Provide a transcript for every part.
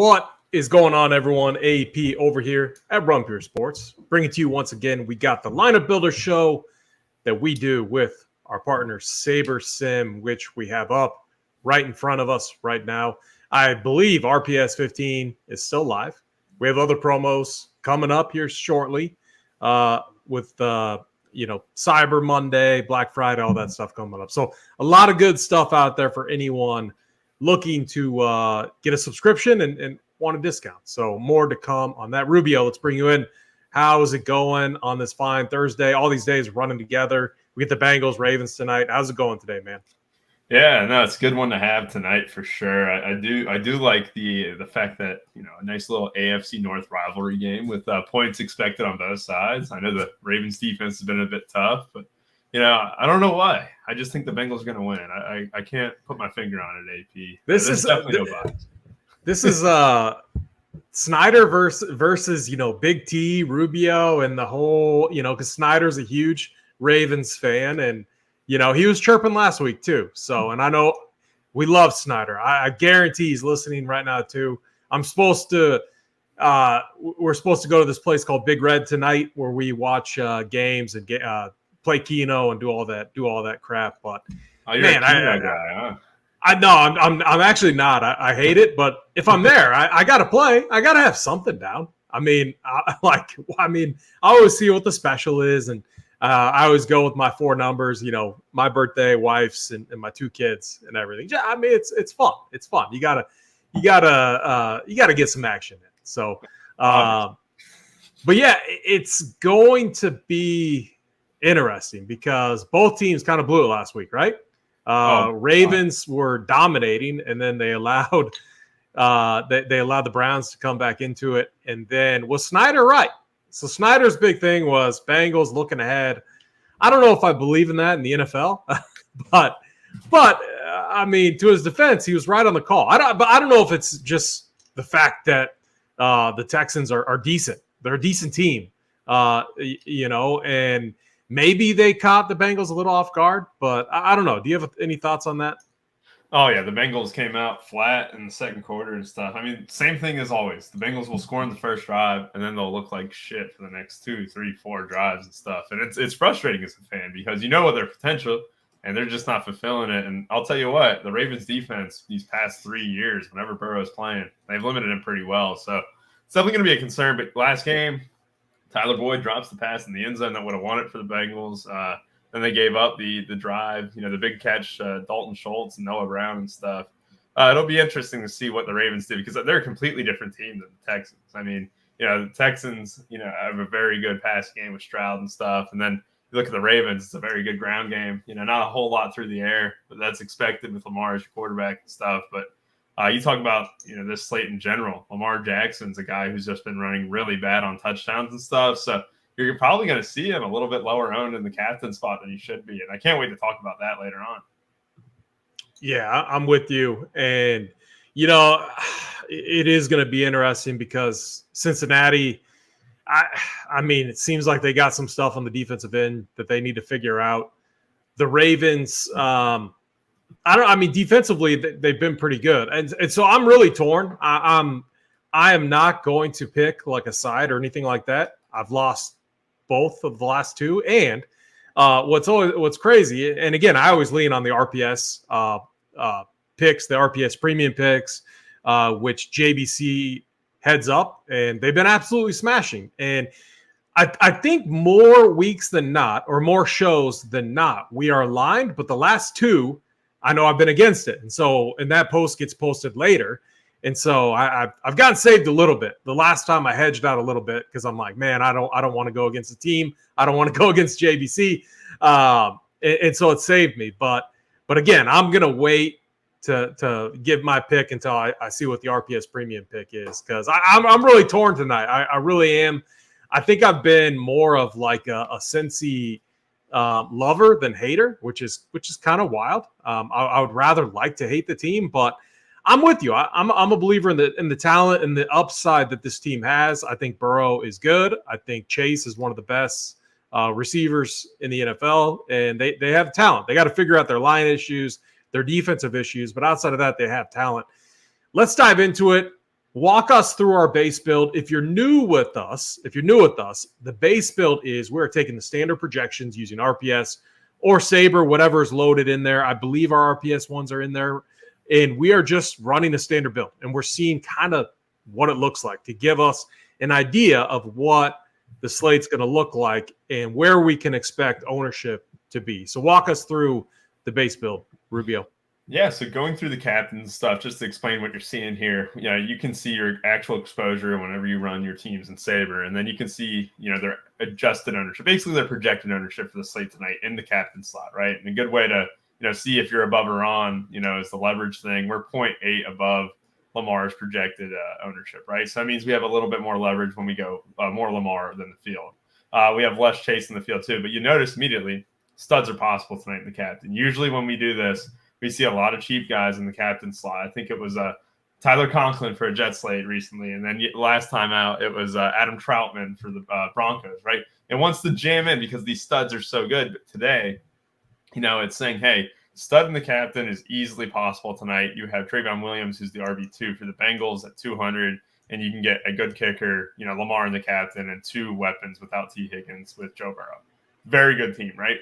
What is going on, everyone? AP over here at Run Pure Sports. Bringing to you once again, we got the Lineup Builder show that we do with our partner Sabersim, which we have up right in front of us right now. I believe RPS 15 is still live. We have other promos coming up here shortly with Cyber Monday, Black Friday, all that stuff coming up. So a lot of good stuff out there for anyone looking to get a subscription and want a discount. So more to come on that. Rubio, let's bring you in. How is it going on this fine Thursday? All these days running together. We get the Bengals, Ravens tonight. How's it going today, man? Yeah, no, it's a good one to have tonight for sure. I do like the fact that, a nice little AFC North rivalry game with points expected on both sides. I know the Ravens defense has been a bit tough, but I don't know why. I just think the Bengals are going to win. I can't put my finger on it, AP. This is definitely no bias. This is Snyder versus Big T, Rubio, and the whole, because Snyder's a huge Ravens fan, and he was chirping last week too. So, and I know we love Snyder. I guarantee he's listening right now too. We're supposed to go to this place called Big Red tonight where we watch games and play Keno and do all that crap. But man, I know I'm actually not. I hate it, but if I'm there, I gotta play. I gotta have something down. I always see what the special is, and I always go with my four numbers. My birthday, wife's, and my two kids, and everything. Yeah, I mean, it's fun. It's fun. You gotta get some action in. So, but yeah, it's going to be interesting because both teams kind of blew it last week, right? Ravens were dominating, and then they allowed the Browns to come back into it. And then was Snyder right? So Snyder's big thing was Bengals looking ahead. I don't know if I believe in that in the NFL, but I mean, to his defense, he was right on the call. I don't know if it's just the fact that the Texans are decent. They're a decent team, and maybe they caught the Bengals a little off guard, but I don't know. Do you have any thoughts on that? Oh, yeah. The Bengals came out flat in the second quarter and stuff. I mean, same thing as always. The Bengals will score in the first drive, and then they'll look like shit for the next 2, 3, 4 drives and stuff. And it's frustrating as a fan because you know what their potential, and they're just not fulfilling it. And I'll tell you what, the Ravens defense these past 3 years, whenever Burrow's playing, they've limited him pretty well. So it's definitely going to be a concern. But last game, Tyler Boyd drops the pass in the end zone that would have won it for the Bengals. Then they gave up the drive, the big catch, Dalton Schultz and Noah Brown and stuff. It'll be interesting to see what the Ravens do because they're a completely different team than the Texans. I mean, the Texans, have a very good pass game with Stroud and stuff. And then you look at the Ravens, it's a very good ground game. Not a whole lot through the air, but that's expected with Lamar as your quarterback and stuff. But you talk about, this slate in general. Lamar Jackson's a guy who's just been running really bad on touchdowns and stuff. So you're probably going to see him a little bit lower owned in the captain spot than he should be. And I can't wait to talk about that later on. Yeah, I'm with you. And, it is going to be interesting because Cincinnati, I mean, it seems like they got some stuff on the defensive end that they need to figure out. The Ravens, defensively, they've been pretty good. And so I'm really torn. I am not going to pick like a side or anything like that. I've lost both of the last two. And what's crazy, and again, I always lean on the RPS picks, the RPS premium picks, which JBC heads up, and they've been absolutely smashing. And I think more weeks than not, or more shows than not, we are aligned. But the last two, I know I've been against it. And that post gets posted later. And so I've gotten saved a little bit. The last time I hedged out a little bit because I'm like, man, I don't want to go against the team. I don't want to go against JBC. And so it saved me. But again, I'm gonna wait to give my pick until I see what the RPS premium pick is because I'm really torn tonight. I really am. I think I've been more of like a Cincy lover than hater, which is kind of wild. I would rather like to hate the team, but I'm with you. I'm a believer in the talent and the upside that this team has. I think Burrow is good. I think Chase is one of the best receivers in the NFL, and they have talent. They got to figure out their line issues, their defensive issues, but outside of that, they have talent. Let's dive into it. walk us through our base build. If you're new with us, the base build is we're taking the standard projections using RPS or Saber, whatever is loaded in there. I believe our RPS ones are in there. And we are just running a standard build. And we're seeing kind of what it looks like to give us an idea of what the slate's going to look like and where we can expect ownership to be. So walk us through the base build, Rubio. Yeah, so going through the captain stuff, just to explain what you're seeing here, you can see your actual exposure whenever you run your teams in Saber, and then you can see, their adjusted ownership, basically their projected ownership for the slate tonight in the captain slot, right? And a good way to, see if you're above or on, is the leverage thing. We're 0.8 above Lamar's projected ownership, right? So that means we have a little bit more leverage when we go more Lamar than the field. We have less chase in the field too, but you notice immediately studs are possible tonight in the captain. Usually when we do this, we see a lot of cheap guys in the captain slot. I think it was Tyler Conklin for a Jet slate recently. And then last time out, it was Adam Troutman for the Broncos, right? And wants to jam in because these studs are so good. But today, it's saying, hey, stud in the captain is easily possible tonight. You have Trayvon Williams, who's the RB2 for the Bengals at 200, and you can get a good kicker, Lamar in the captain, and 2 weapons without T. Higgins with Joe Burrow. Very good team, right?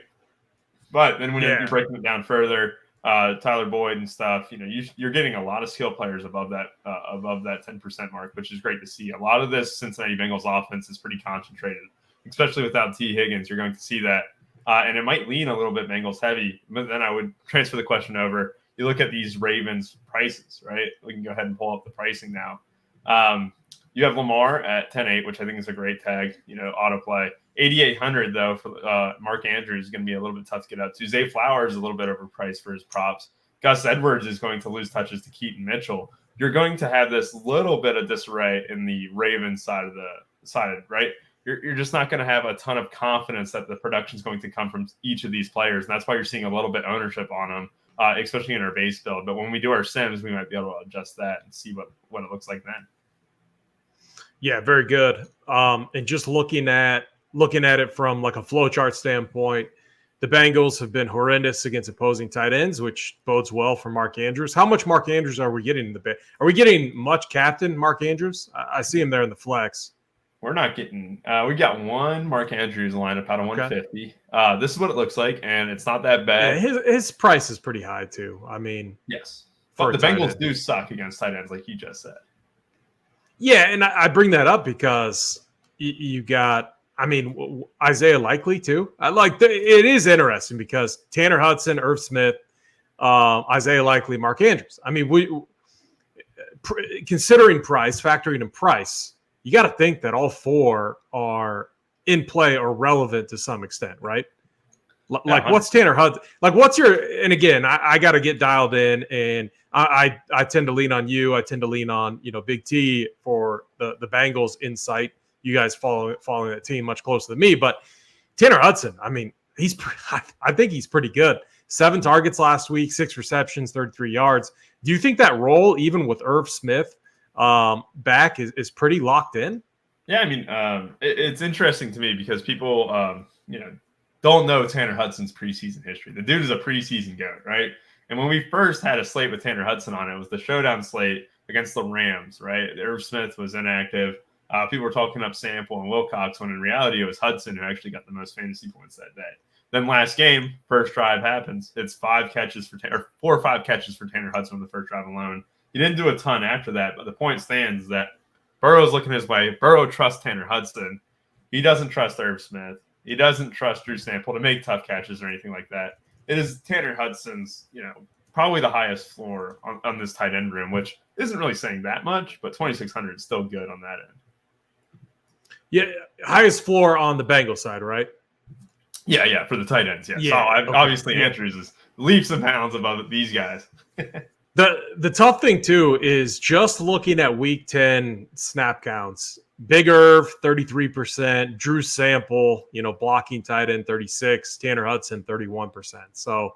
But then when you're breaking it down further, Tyler Boyd and stuff, you're getting a lot of skill players above that 10% mark, which is great to see. A lot of this Cincinnati Bengals offense is pretty concentrated, especially without T. Higgins. You're going to see that. And it might lean a little bit Bengals heavy, but then I would transfer the question over. You look at these Ravens prices, right? We can go ahead and pull up the pricing now. You have Lamar at 10.8, which I think is a great tag, autoplay. 8,800 though for Mark Andrews is going to be a little bit tough to get up to. Zay Flowers is a little bit overpriced for his props. Gus Edwards is going to lose touches to Keaton Mitchell. You're going to have this little bit of disarray in the Ravens side, right? You're just not going to have a ton of confidence that the production is going to come from each of these players. And that's why you're seeing a little bit ownership on them, especially in our base build. But when we do our sims, we might be able to adjust that and see what it looks like then. Yeah, very good. And just looking at it from like a flowchart standpoint, the Bengals have been horrendous against opposing tight ends, which bodes well for Mark Andrews. How much Mark Andrews are we getting in the bit? Are we getting much captain Mark Andrews? I see him there in the flex. We're not getting we got one Mark Andrews lineup out of 150. This is what it looks like, and it's not that bad. Yeah, his price is pretty high too. I mean, yes. But the Bengals do suck against tight ends, like you just said. Yeah, and I bring that up because you got, Isaiah Likely too. It is interesting because Tanner Hudson, Irv Smith, Isaiah Likely, Mark Andrews. Considering price, factoring in price, you got to think that all 4 are in play or relevant to some extent, right? Like, what's Tanner Hudson? Like, what's your? And again, I got to get dialed in, and I tend to lean on you. I tend to lean on Big T for the Bengals insight. You guys following that team much closer than me, but Tanner Hudson, I think he's pretty good. 7 targets last week, 6 receptions, 33 yards. Do you think that role, even with Irv Smith back, is pretty locked in? Yeah, it's interesting to me because people, don't know Tanner Hudson's preseason history. The dude is a preseason goat, right? And when we first had a slate with Tanner Hudson on it, was the showdown slate against the Rams, right? Irv Smith was inactive. People were talking up Sample and Wilcox when in reality it was Hudson who actually got the most fantasy points that day. Then last game, first drive happens. It's 4 or 5 catches for Tanner Hudson on the first drive alone. He didn't do a ton after that, but the point stands that Burrow's looking his way. Burrow trusts Tanner Hudson. He doesn't trust Irv Smith. He doesn't trust Drew Sample to make tough catches or anything like that. It is Tanner Hudson's, probably the highest floor on this tight end room, which isn't really saying that much, but 2,600 is still good on that end. Yeah, highest floor on the Bengals side, right? Yeah, for the tight ends, yeah. Yeah, so obviously Andrews is leaps and bounds above these guys. The tough thing too is just looking at week 10 snap counts. Big Irv, 33%. Drew Sample, blocking tight end, 36%. Tanner Hudson, 31%. So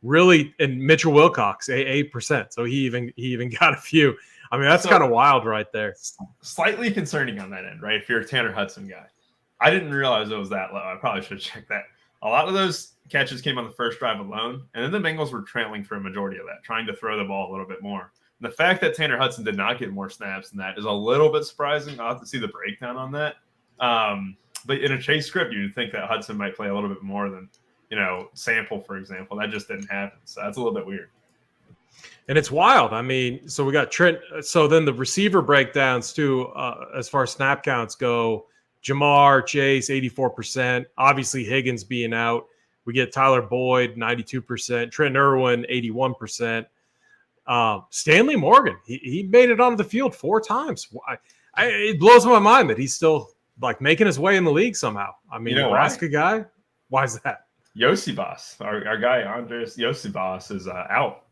really, and Mitchell Wilcox, 8%. So he even got a few. That's kind of wild right there. Slightly concerning on that end, right? If you're a Tanner Hudson guy. I didn't realize it was that low. I probably should have checked that. A lot of those catches came on the first drive alone, and then the Bengals were trailing for a majority of that, trying to throw the ball a little bit more. The fact that Tanner Hudson did not get more snaps than that is a little bit surprising. I'll have to see the breakdown on that. But in a chase script, you'd think that Hudson might play a little bit more than, Sample, for example. That just didn't happen. So that's a little bit weird. And it's wild. I mean, so we got Trent. So then the receiver breakdowns too, as far as snap counts go, Jamar Chase, 84%. Obviously Higgins being out. We get Tyler Boyd, 92%. Trent Irwin, 81%. Stanley Morgan, he made it onto the field 4 times. It blows my mind that he's still like making his way in the league somehow. I mean, Nebraska guy. Why is that? Yosibas, our guy Andres Yosibas is out.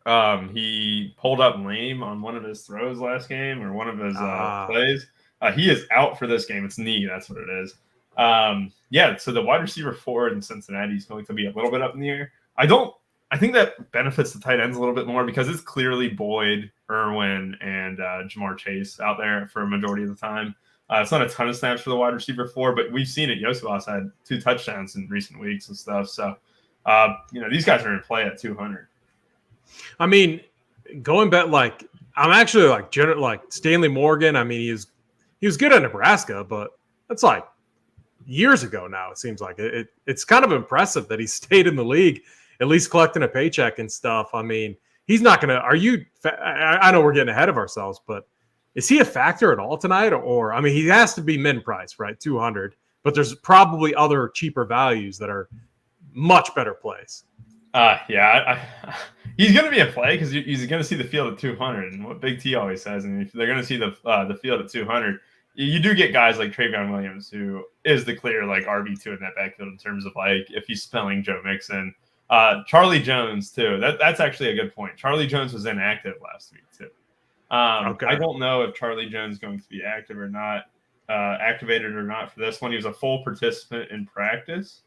He pulled up lame on one of his throws last game or one of his plays. He is out for this game. It's knee. That's what it is. So the wide receiver 4 in Cincinnati is going to be a little bit up in the air. I think that benefits the tight ends a little bit more because it's clearly Boyd, Irwin, and Jamar Chase out there for a majority of the time. It's not a ton of snaps for the wide receiver 4, but we've seen it. Yosibas had 2 touchdowns in recent weeks and stuff. So, these guys are in play at 200. I mean, going back, I'm actually like Stanley Morgan. I mean, he was good at Nebraska, but that's like years ago now. It seems like it's kind of impressive that he stayed in the league, at least collecting a paycheck and stuff. I mean, he's not going to. I know we're getting ahead of ourselves, but is he a factor at all tonight? Or I mean, he has to be min price, right? 200, but there's probably other cheaper values that are much better plays. He's going to be a play because he's going to see the field at 200, and what Big T always says. And if they're going to see the field at 200, you do get guys like Travion Williams, who is the clear RB2 in that backfield in terms of if he's spelling Joe Mixon. Charlie Jones too. That's actually a good point. Charlie Jones was inactive last week too. Okay. I don't know if Charlie Jones is going to be active or not, activated or not for this one. He was a full participant in practice,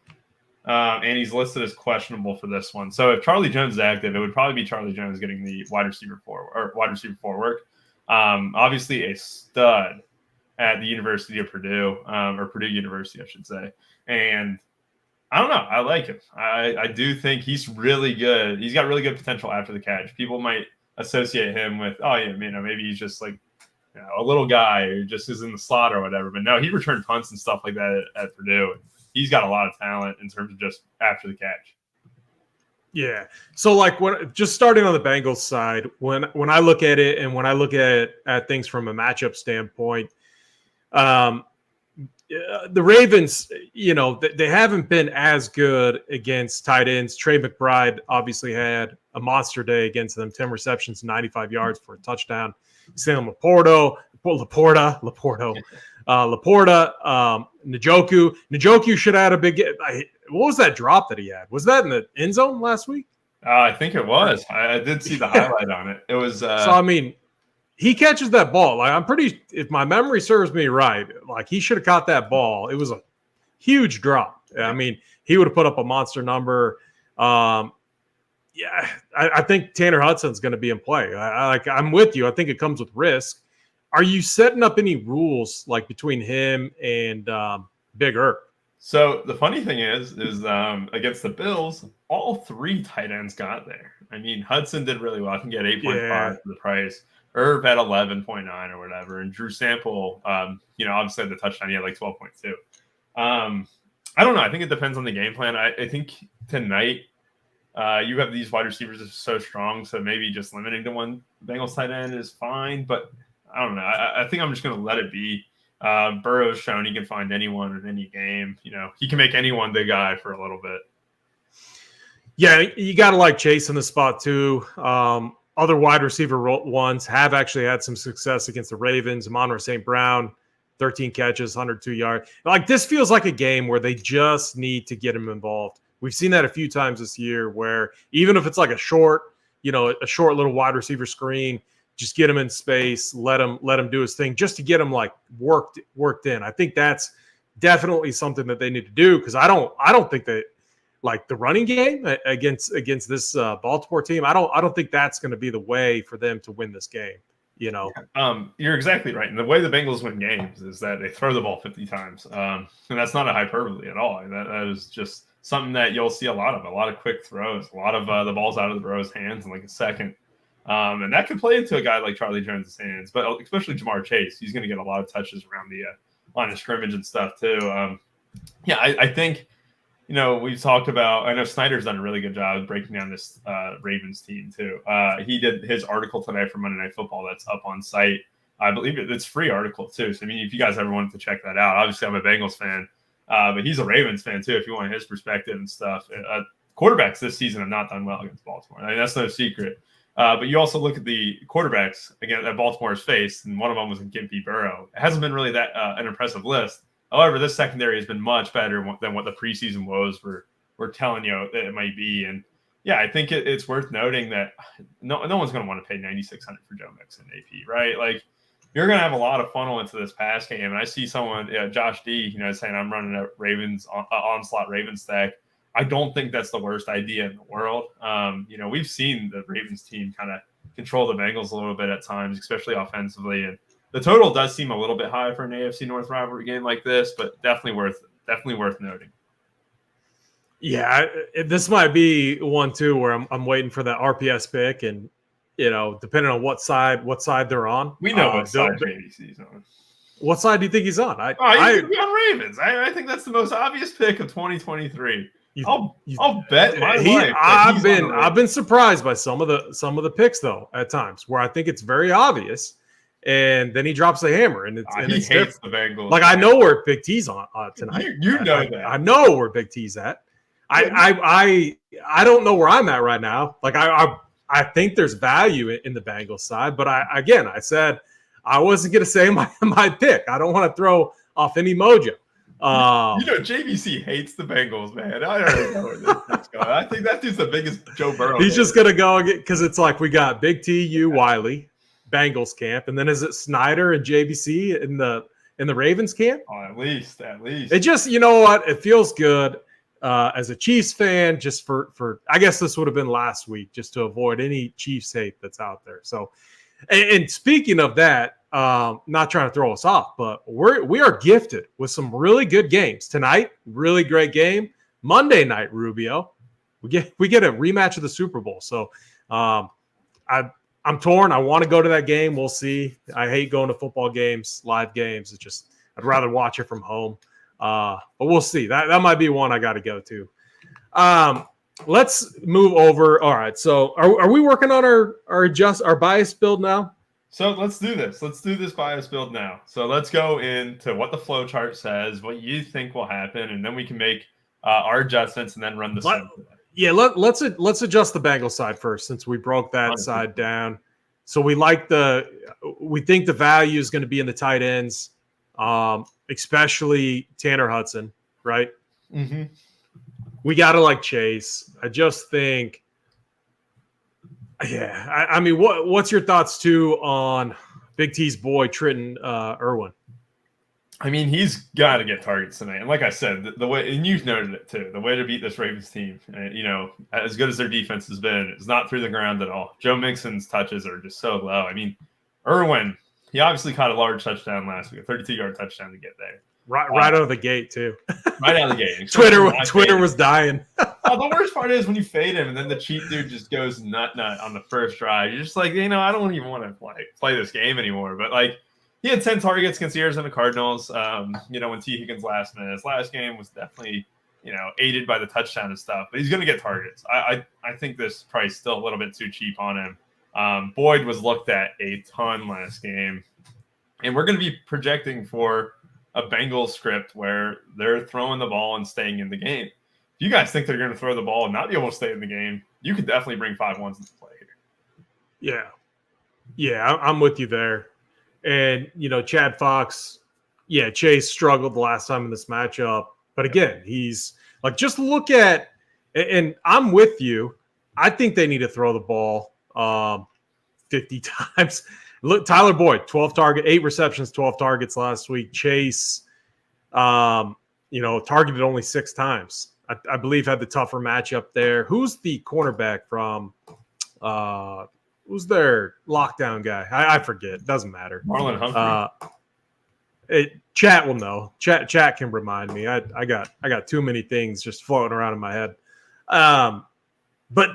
and he's listed as questionable for this one. So if Charlie Jones is active, it would probably be Charlie Jones getting the wide receiver 4 work. Obviously a stud at the University of Purdue, or Purdue University, I should say, and I don't know. I like him. I do think he's really good. He's got really good potential after the catch. People might associate him with, maybe he's just a little guy who just is in the slot or whatever. But no, he returned punts and stuff like that at Purdue. He's got a lot of talent in terms of just after the catch. Yeah. So just starting on the Bengals side, when I look at it and when I look at things from a matchup standpoint, the Ravens, they haven't been as good against tight ends. Trey McBride obviously had a monster day against them, 10 receptions, 95 yards for a touchdown. Sam Laporta, Njoku. Njoku should have had a big – what was that drop that he had? Was that in the end zone last week? I think it was. I did see the highlight on it. It was so, I mean – he catches that ball. If my memory serves me right, he should have caught that ball. It was a huge drop. I mean, he would have put up a monster number. I think Tanner Hudson's going to be in play. I'm with you. I think it comes with risk. Are you setting up any rules between him and Big Irv? So the funny thing is against the Bills, all 3 tight ends got there. I mean, Hudson did really well. I think he had 8.5 for the price. Irv at 11.9 or whatever, and Drew Sample, obviously had the touchdown. He had 12.2. I don't know. I think it depends on the game plan. I think tonight you have these wide receivers that are so strong, so maybe just limiting to one Bengals tight end is fine. But I don't know. I think I'm just going to let it be. Burrow's shown he can find anyone in any game. He can make anyone the guy for a little bit. Yeah, you got to like Chase in the spot too. Other wide receiver ones have actually had some success against the Ravens. Amon-Ra St. Brown, 13 catches, 102 yards. This feels like a game where they just need to get him involved. We've seen that a few times this year where even if it's a short little wide receiver screen, just get him in space, let him do his thing just to get him worked in. I think that's definitely something that they need to do because I don't think that the running game against this Baltimore team, I don't think that's going to be the way for them to win this game. You're exactly right. And the way the Bengals win games is that they throw the ball 50 times. And that's not a hyperbole at all. That is just something that you'll see a lot of quick throws, a lot of the balls out of the Burrow's hands in a second. And that could play into a guy like Charlie Jones' hands, but especially Jamar Chase. He's going to get a lot of touches around the line of scrimmage and stuff too. I think, we've talked about, I know Snyder's done a really good job breaking down this Ravens team too. He did his article today for Monday Night Football that's up on site. I believe it's a free article too. So, I mean, if you guys ever wanted to check that out, obviously I'm a Bengals fan, but he's a Ravens fan too, if you want his perspective and stuff. Quarterbacks this season have not done well against Baltimore. I mean, that's no secret. But you also look at the quarterbacks again that Baltimore's faced, and one of them was in Gimpy Burrow. It hasn't been really that an impressive list. However, this secondary has been much better than what the preseason woes were telling you that it might be. And yeah, I think it's worth noting that no one's going to want to pay $9,600 for Joe Mixon AP, right? Like, you're going to have a lot of funnel into this pass game. And I see someone, Josh D, saying I'm running a Ravens onslaught Ravens stack. I don't think that's the worst idea in the world. We've seen the Ravens team kind of control the Bengals a little bit at times, especially offensively. And the total does seem a little bit high for an AFC North rivalry game like this, but definitely worth noting. Yeah, this might be one too where I'm waiting for that RPS pick, and depending on what side they're on. We know what side JVC's on. What side do you think he's on? He's on Ravens. I think that's the most obvious pick of 2023. I'll bet my life. I've been surprised by some of the picks though at times where I think it's very obvious, and then he drops the hammer and he hates different. The Bengals. Like, I know where Big T's on tonight. You know that. I know where Big T's at. I don't know where I'm at right now. Like, I think there's value in the Bengals side, but I said I wasn't going to say my pick. I don't want to throw off any mojo. JVC hates the Bengals, man. I already know where this is going. I think that dude's the biggest Joe Burrow. He's just going to go because it's like we got Big T, you, Wiley, Bengals camp, and then is it Snyder and JVC in the Ravens camp? Oh, at least. It just, you know what? It feels good as a Chiefs fan, just for I guess this would have been last week, just to avoid any Chiefs hate that's out there. So, and speaking of that, not trying to throw us off, but we are gifted with some really good games tonight. Really great game. Monday night, Rubio. We get a rematch of the Super Bowl. So I'm torn. I want to go to that game. We'll see. I hate going to football games, live games. It's just I'd rather watch it from home. But we'll see. That might be one I got to go to. Let's move over. All right. So are we working on our bias build now? So let's do this. Let's do this bias build now. So let's go into what the flow chart says, what you think will happen, and then we can make our adjustments and then run the same. Yeah, let's adjust the Bengals side first since we broke that side down. So we think the value is going to be in the tight ends, especially Tanner Hudson, right? Mm-hmm. We got to like Chase. I just think. Yeah, I mean, what's your thoughts too on Big T's boy Trenton Irwin? I mean, he's got to get targets tonight, and like I said, the way, and you've noted it too, the way to beat this Ravens team, as good as their defense has been, is not through the ground at all. Joe Mixon's touches are just so low. I mean, Irwin, he obviously caught a large touchdown last week, a 32-yard touchdown to get there. Right out of the gate too. Right out of the gate. Twitter was dying. The worst part is when you fade him and then the cheap dude just goes nut on the first drive. You're just like, I don't even want to play this game anymore. But he had 10 targets against the Arizona Cardinals. When T. Higgins last game was definitely aided by the touchdown and stuff. But he's going to get targets. I think this price still a little bit too cheap on him. Boyd was looked at a ton last game, and we're going to be projecting for a Bengals script where they're throwing the ball and staying in the game. If you guys think they're going to throw the ball and not be able to stay in the game, you could definitely bring 5-1s into play here. Yeah, I'm with you there. And, Chad Fox, Chase struggled the last time in this matchup. But again, he's just look at, and I'm with you. I think they need to throw the ball 50 times. Look, Tyler Boyd, 8 receptions, 12 targets last week. Chase, targeted only 6 times. I believe had the tougher matchup there. Who's the cornerback from? Who's their lockdown guy? I forget. Doesn't matter. Marlon Humphrey. Chat will know. Chat can remind me. I got too many things just floating around in my head. But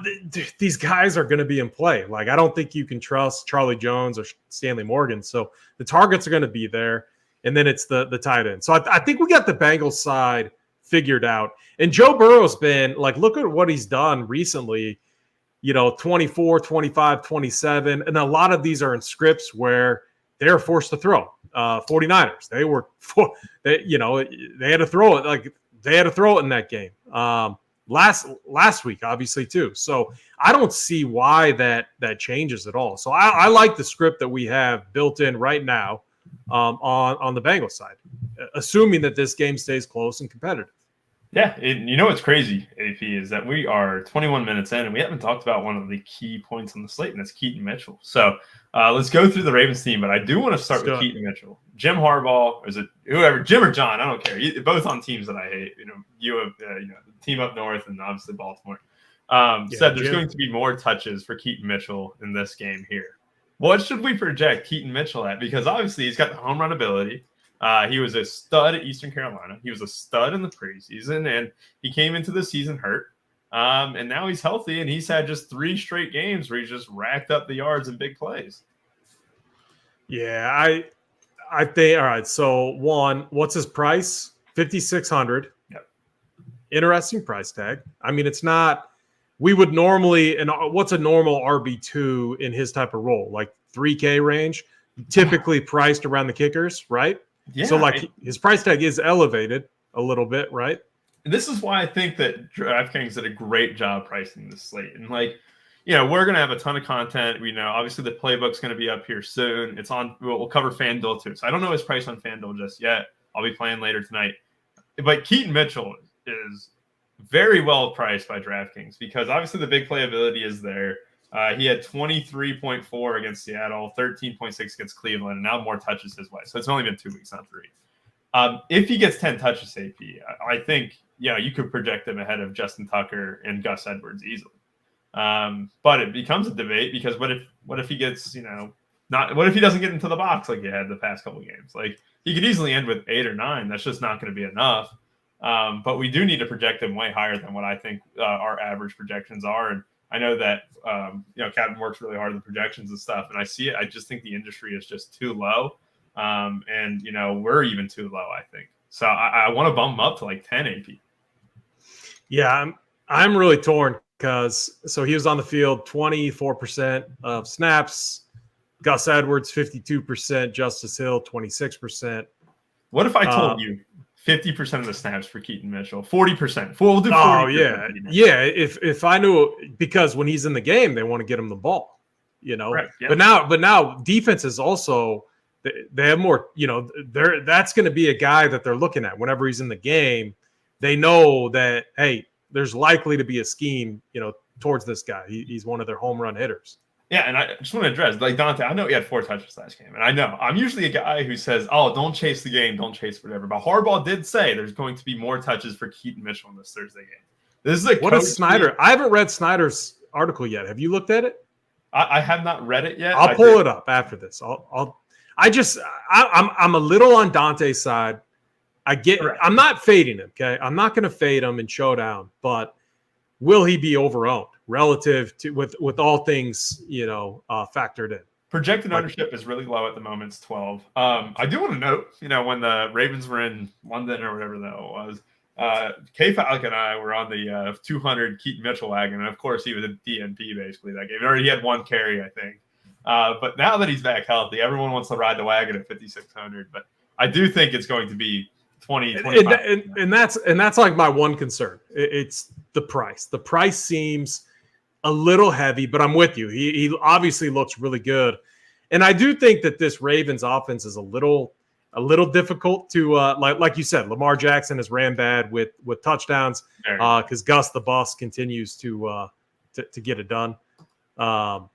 these guys are going to be in play. Like, I don't think you can trust Charlie Jones or Stanley Morgan. So the targets are going to be there. And then it's the tight end. So I think we got the Bengals side figured out. And Joe Burrow's been like, look at what he's done recently, 24, 25, 27. And a lot of these are in scripts where they're forced to throw. 49ers, they had to throw it. Like, they had to throw it in that game. Last week, obviously, too. So I don't see why that changes at all. So I like the script that we have built in right now on the Bengals side, assuming that this game stays close and competitive. Yeah, what's crazy, AP, is that we are 21 minutes in, and we haven't talked about one of the key points on the slate, and that's Keaton Mitchell. So let's go through the Ravens team, but I do want to start with Keaton Mitchell. Jim Harbaugh, is it whoever, Jim or John? I don't care. Both on teams that I hate. You have the team up north, and obviously Baltimore. Said there's going to be more touches for Keaton Mitchell in this game here. What should we project Keaton Mitchell at? Because obviously he's got the home run ability. He was a stud at Eastern Carolina. He was a stud in the preseason, and he came into the season hurt. And now he's healthy, and he's had just 3 straight games where he's just racked up the yards and big plays. Yeah, I think, all right, so one, what's his price? $5,600. Yep. Interesting price tag. I mean, it's not – we would normally – and what's a normal RB2 in his type of role? Like $3K range, typically priced around the kickers, right? Yeah. So, his price tag is elevated a little bit, right? This is why I think that DraftKings did a great job pricing this slate. And, we're going to have a ton of content. We know, obviously, the playbook's going to be up here soon. It's on – we'll cover FanDuel, too. So, I don't know his price on FanDuel just yet. I'll be playing later tonight. But Keaton Mitchell is very well priced by DraftKings because, obviously, the big playability is there. He had 23.4 against Seattle, 13.6 against Cleveland, and now more touches his way. So it's only been 2 weeks, not 3. If he gets 10 touches, AP, I think, you could project him ahead of Justin Tucker and Gus Edwards easily. But it becomes a debate because what if he gets, what if he doesn't get into the box like he had the past couple of games? Like, he could easily end with 8 or 9. That's just not going to be enough. But we do need to project him way higher than what I think our average projections are. And I know that, Captain works really hard on the projections and stuff, and I see it. I just think the industry is just too low. And we're even too low, I think. So I want to bump him up to like 10 AP. Yeah, I'm really torn because he was on the field 24% of snaps, Gus Edwards 52%, Justice Hill 26%. What if I told you 50% of the snaps for Keaton Mitchell, 40%? We'll do 40%. Oh yeah. If I knew, because when he's in the game, they want to get him the ball, Right, yeah. But now defenses also, they have more. That's going to be a guy that they're looking at whenever he's in the game. They know that, hey, there's likely to be a scheme, towards this guy. He's one of their home run hitters. Yeah, and I just want to address, Dante, I know he had 4 touches last game, and I know I'm usually a guy who says, oh, don't chase the game, don't chase whatever. But Harbaugh did say there's going to be more touches for Keaton Mitchell in this Thursday game. This is what is Snyder? I haven't read Snyder's article yet. Have you looked at it? I have not read it yet. I'll pull it up after this. I'm a little on Dante's side. I'm not fading him. Okay. I'm not going to fade him in Showdown, but will he be overowned relative to with all things, factored in? Projected ownership is really low at the moment. It's 12. I do want to note, when the Ravens were in London or whatever that was, K-Falcon and I were on the 200 Keaton Mitchell wagon. And of course he was a DNP basically that game. He already had 1 carry, I think. But now that he's back healthy, everyone wants to ride the wagon at 5,600. But I do think it's going to be 20, 25. And that's like my one concern. It's the price. The price seems a little heavy, but I'm with you. He obviously looks really good. And I do think that this Ravens offense is a little difficult to like you said, Lamar Jackson has ran bad with touchdowns because Gus the Bus continues to get it done. But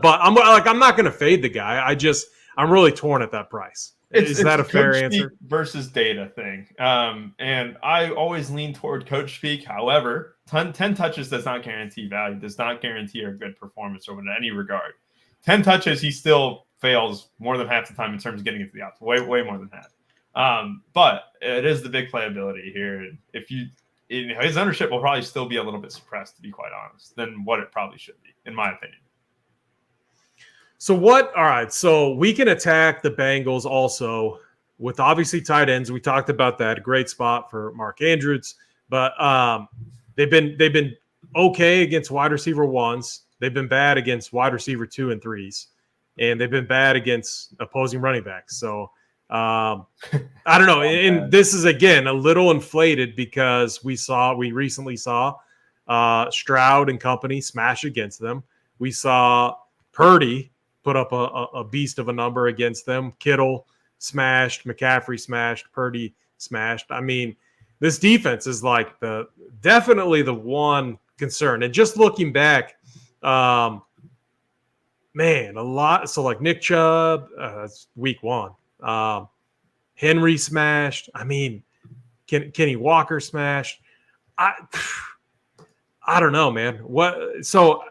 I'm not going to fade the guy. I'm really torn at that price. Is that a fair answer? Versus data thing. And I always lean toward coach speak. However, 10 touches does not guarantee value, does not guarantee a good performance or in any regard. 10 touches, he still fails more than half the time in terms of getting into the outs. Way more than half. But it is the big playability here. If you his ownership will probably still be a little bit suppressed, to be quite honest, than what it probably should be, in my opinion. So all right, so we can attack the Bengals also with obviously tight ends. We talked about that. A great spot for Mark Andrews, but they've been okay against wide receiver ones. They've been bad against wide receiver 2 and 3s, and they've been bad against opposing running backs. So I don't know. And this is, again, a little inflated because we recently saw Stroud and company smash against them. We saw Purdy put up a beast of a number against them. Kittle smashed, McCaffrey smashed, Purdy smashed. I mean, this defense is like definitely the one concern. And just looking back, man, a lot. So like Nick Chubb, that's week 1. Henry smashed. I mean, Kenny Walker smashed. I don't know, man. So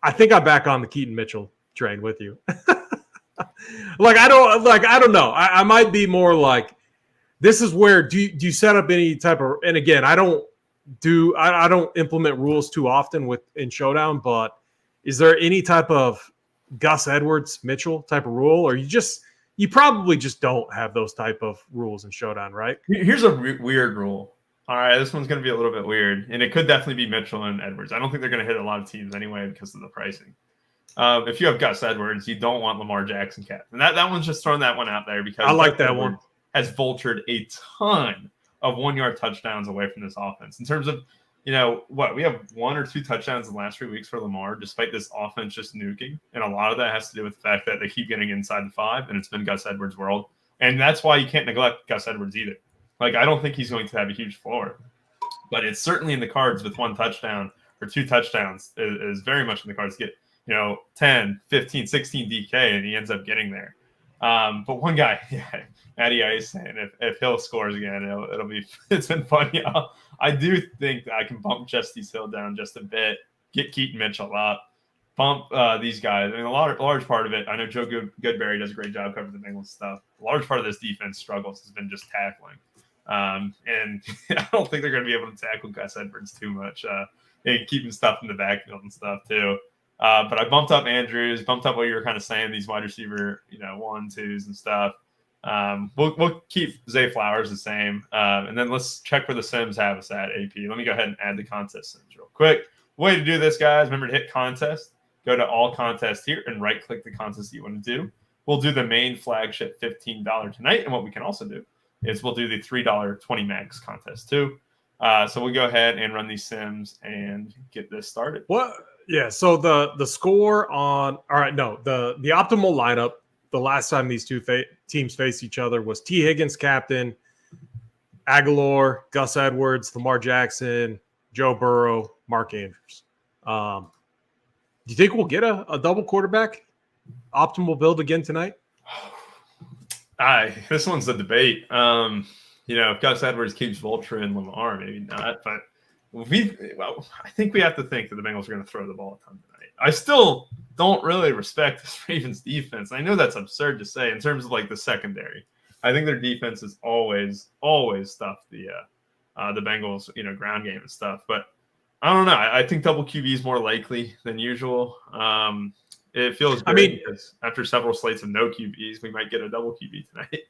I think I'm back on the Keaton Mitchell train with you. I don't know. I might be more like, this is where do you set up any type of, and again, I don't implement rules too often in Showdown, but is there any type of Gus Edwards Mitchell type of rule, or you probably just don't have those type of rules in Showdown, right? Here's a weird rule. All right, this one's going to be a little bit weird, and it could definitely be Mitchell and Edwards. I don't think they're going to hit a lot of teams anyway because of the pricing. If you have Gus Edwards, you don't want Lamar Jackson cap. And that one's just throwing that one out there because I like that one. Has vultured a ton of 1-yard touchdowns away from this offense. In terms of, we have 1 or 2 touchdowns in the last 3 weeks for Lamar, despite this offense just nuking. And a lot of that has to do with the fact that they keep getting inside the 5, and it's been Gus Edwards' world. And that's why you can't neglect Gus Edwards either. I don't think he's going to have a huge floor, but it's certainly in the cards with 1 touchdown or 2 touchdowns is very much in the cards to get, 10, 15, 16 DK, and he ends up getting there. But one guy, Matty Ice saying if Hill scores again, it's been funny. I do think that I can bump Justice Hill down just a bit, get Keaton Mitchell up, bump these guys. I mean, a large part of it, I know Joe Goodberry does a great job covering the Bengals stuff. A large part of this defense struggles has been just tackling. And I don't think they're going to be able to tackle Gus Edwards too much and keeping stuff in the backfield and stuff too. But I bumped up Andrews, bumped up what you were kind of saying, these wide receiver, 1, 2s and stuff. We'll keep Zay Flowers the same. And then let's check where the Sims have us at AP. Let me go ahead and add the contest Sims real quick. Way to do this, guys. Remember to hit contest. Go to all contest here and right-click the contest you want to do. We'll do the main flagship $15 tonight. And what we can also do is we'll do the $3 20 max contest too. So we'll go ahead and run these Sims and get this started. What? Yeah, so the score on – all right, no, the optimal lineup the last time these two teams faced each other was T. Higgins, captain, Aguilar, Gus Edwards, Lamar Jackson, Joe Burrow, Mark Andrews. Do you think we'll get a double quarterback optimal build again tonight? This one's a debate. If Gus Edwards keeps vulturing Lamar, maybe not, but I think we have to think that the Bengals are going to throw the ball a ton tonight. I still don't really respect this Ravens defense. I know that's absurd to say in terms of the secondary. I think their defense is always stuffed the Bengals, ground game and stuff. But I don't know. I think double QB is more likely than usual. It feels great because after several slates of no QBs, we might get a double QB tonight.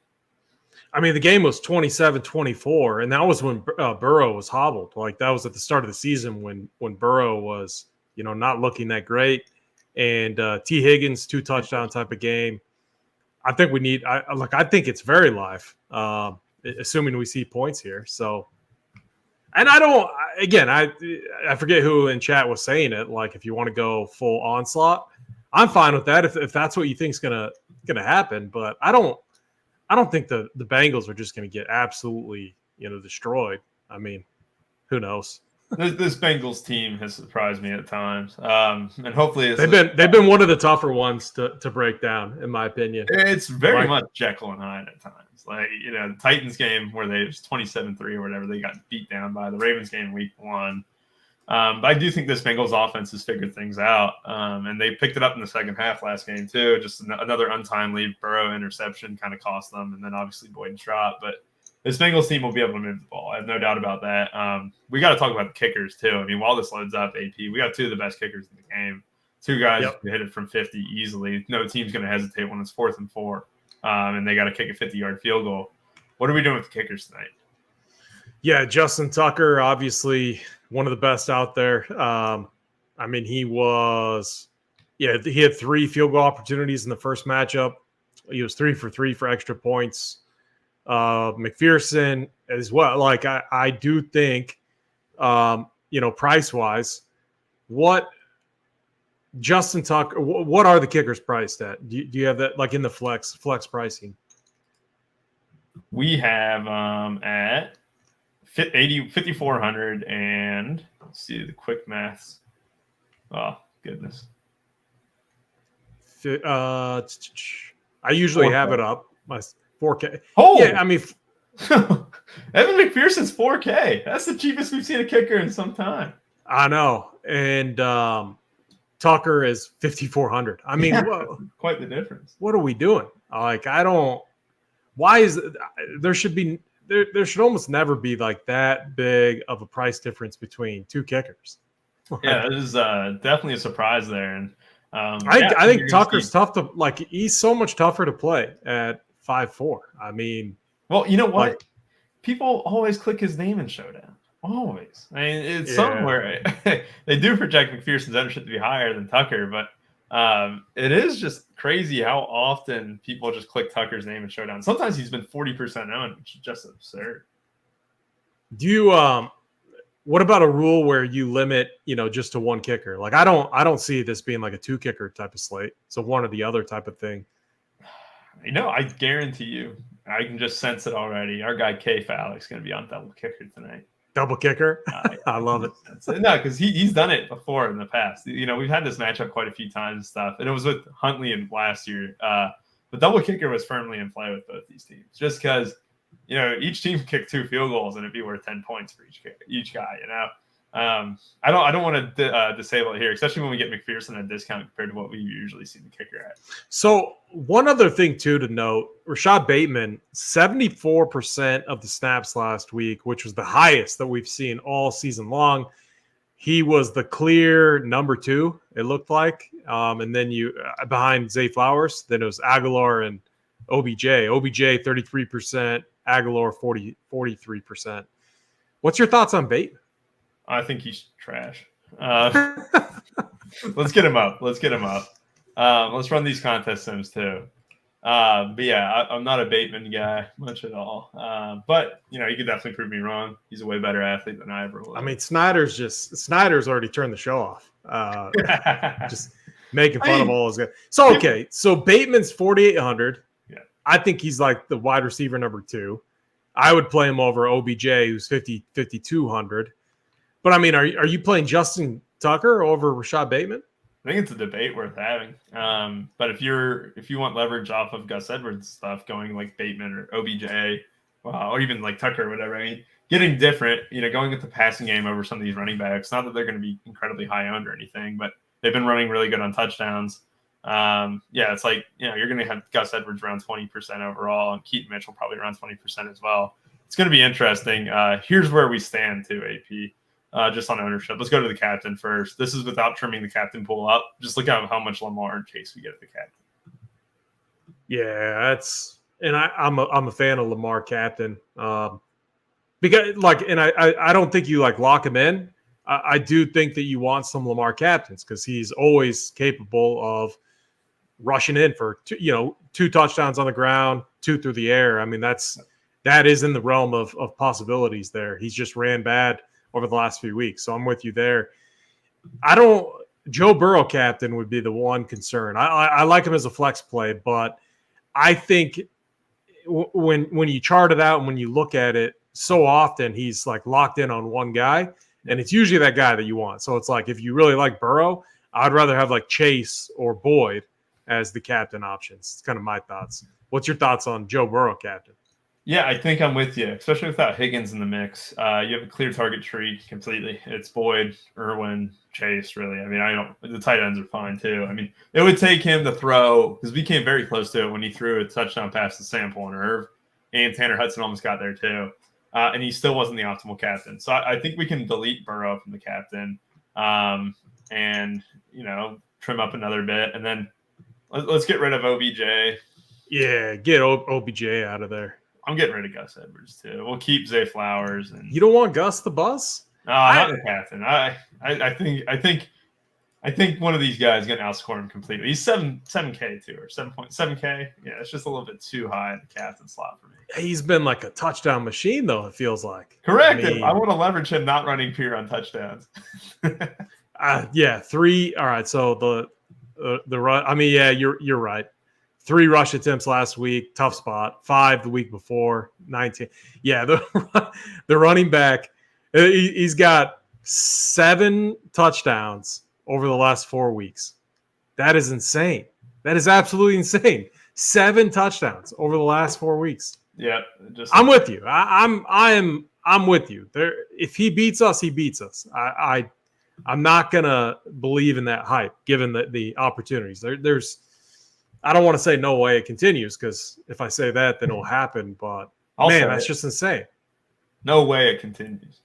I mean, the game was 27-24, and that was when Burrow was hobbled. That was at the start of the season when Burrow was, not looking that great. And T. Higgins, 2 touchdown type of game. I think we need. I think it's very live, assuming we see points here. So, and I don't. Again, I forget who in chat was saying it. If you want to go full onslaught, I'm fine with that if that's what you think is gonna happen. But I don't think the Bengals are just going to get absolutely, destroyed. I mean, who knows? This Bengals team has surprised me at times, and hopefully they've been one of the tougher ones to break down, in my opinion. It's very much Jekyll and Hyde at times. The Titans game where they was 27-3 or whatever, they got beat down by the Ravens game week 1. But I do think this Bengals offense has figured things out, and they picked it up in the second half last game too. Just another untimely Burrow interception kind of cost them, and then obviously Boyd and Trot. But this Bengals team will be able to move the ball. I have no doubt about that. We got to talk about the kickers too. I mean, while this loads up, AP, we got two of the best kickers in the game. Two guys who hit it from 50 easily. No team's going to hesitate when it's 4th and 4, and they got to kick a 50-yard field goal. What are we doing with the kickers tonight? Yeah, Justin Tucker, obviously one of the best out there. I mean, he had 3 field goal opportunities in the first matchup. He was 3 for 3 for extra points. McPherson as well. Like, I do think, price-wise, what Justin Tucker, what are the kickers priced at? Do you have that, like, in the flex pricing? We have at 5,400, and let's see the quick maths. Oh, goodness. I usually 4K. have it up. My 4K. Oh, yeah. I mean, Evan McPherson's 4K. That's the cheapest we've seen a kicker in some time. I know. And Tucker is 5,400. I mean, quite the difference. What are we doing? Like, why is it, there should almost never be like that big of a price difference between two kickers. Yeah, it is definitely a surprise there. And I think Tucker's tough to, like, he's so much tougher to play at 5'4". I mean, well, you know what? Like, people always click his name in Showdown. Always. I mean, it's somewhere. They do project McPherson's ownership to be higher than Tucker, but it is just crazy how often people just click Tucker's name in Showdown. Sometimes he's been 40% owned, which is just absurd. Do you what about a rule where you limit, just to one kicker? Like, I don't see this being like a 2 kicker type of slate. So one or the other type of thing. I guarantee you, I can just sense it already. Our guy K Fowler is going to be on double kicker tonight. Double kicker? I love it. No, because he's done it before in the past. We've had this matchup quite a few times and stuff, and it was with Huntley and last year. The double kicker was firmly in play with both these teams, just because each team kicked 2 field goals and it'd be worth 10 points for each guy. I don't want to disable it here, especially when we get McPherson at a discount compared to what we usually see the kicker at. So one other thing too to note: Rashad Bateman, 74% of the snaps last week, which was the highest that we've seen all season long. He was the clear number 2, it looked like, and then behind Zay Flowers. Then it was Aguilar and OBJ. OBJ 33%, Aguilar 43%. What's your thoughts on Bateman? I think he's trash. Let's get him up. Let's run these contest sims too. But yeah, I'm not a Bateman guy much at all. But he could definitely prove me wrong. He's a way better athlete than I ever was. I mean, Snyder's already turned the show off. Just making fun of all his guys. So okay, so Bateman's 4,800. Yeah, I think he's like the wide receiver number 2. I would play him over OBJ, who's 5,200. But I mean, are you playing Justin Tucker over Rashad Bateman? I think it's a debate worth having. But if you want leverage off of Gus Edwards stuff, going like Bateman or OBJ, or even like Tucker or whatever, I mean, getting different, going with the passing game over some of these running backs. Not that they're going to be incredibly high owned or anything, but they've been running really good on touchdowns. It's like, you're going to have Gus Edwards around 20% overall, and Keaton Mitchell probably around 20% as well. It's going to be interesting. Here's where we stand too, AP. Just on ownership. Let's go to the captain first. This is without trimming the captain pool up. Just look at how much Lamar and Chase we get at the captain. Yeah, I'm a fan of Lamar captain. Because I don't think you lock him in. I do think that you want some Lamar captains because he's always capable of rushing in for 2 touchdowns on the ground, 2 through the air. I mean, that is in the realm of possibilities there. He's just ran bad over the last few weeks. So I'm with you there. Joe Burrow captain would be the one concern. I like him as a flex play, but I think when you chart it out and when you look at it, so often he's like locked in on one guy, and it's usually that guy that you want. So it's like, if you really like Burrow, I'd rather have like Chase or Boyd as the captain options. It's kind of my thoughts. What's your thoughts on Joe Burrow captain? Yeah, I think I'm with you, especially without Higgins in the mix. You have a clear target tree completely. It's Boyd, Irwin, Chase, really. I mean, the tight ends are fine too. I mean, it would take him to throw, because we came very close to it when he threw a touchdown pass to Sample and Irv. and Tanner Hudson almost got there too. And he still wasn't the optimal captain. So I think we can delete Burrow from the captain and, trim up another bit. And then let's get rid of OBJ. Yeah, get OBJ out of there. I'm getting rid of Gus Edwards too. We'll keep Zay Flowers. And you don't want Gus the bus? No, not the captain. I think one of these guys is going to outscore him completely. He's 7K too, or 7.7K. Yeah, it's just a little bit too high in the captain slot for me. He's been like a touchdown machine, though, it feels like. Correct. I want to leverage him not running pure on touchdowns. Yeah, 3. All right, so the run. I mean, yeah, you're right. 3 rush attempts last week, tough spot. 5 the week before, 19. Yeah, the running back, he's got 7 touchdowns over the last 4 weeks. That is insane. That is absolutely insane. 7 touchdowns over the last 4 weeks. Yeah, I'm with you. I'm with you. If he beats us, he beats us. I'm not gonna believe in that hype given the opportunities. There's I don't want to say no way it continues, because if I say that, then it'll happen. But that's just insane. No way it continues.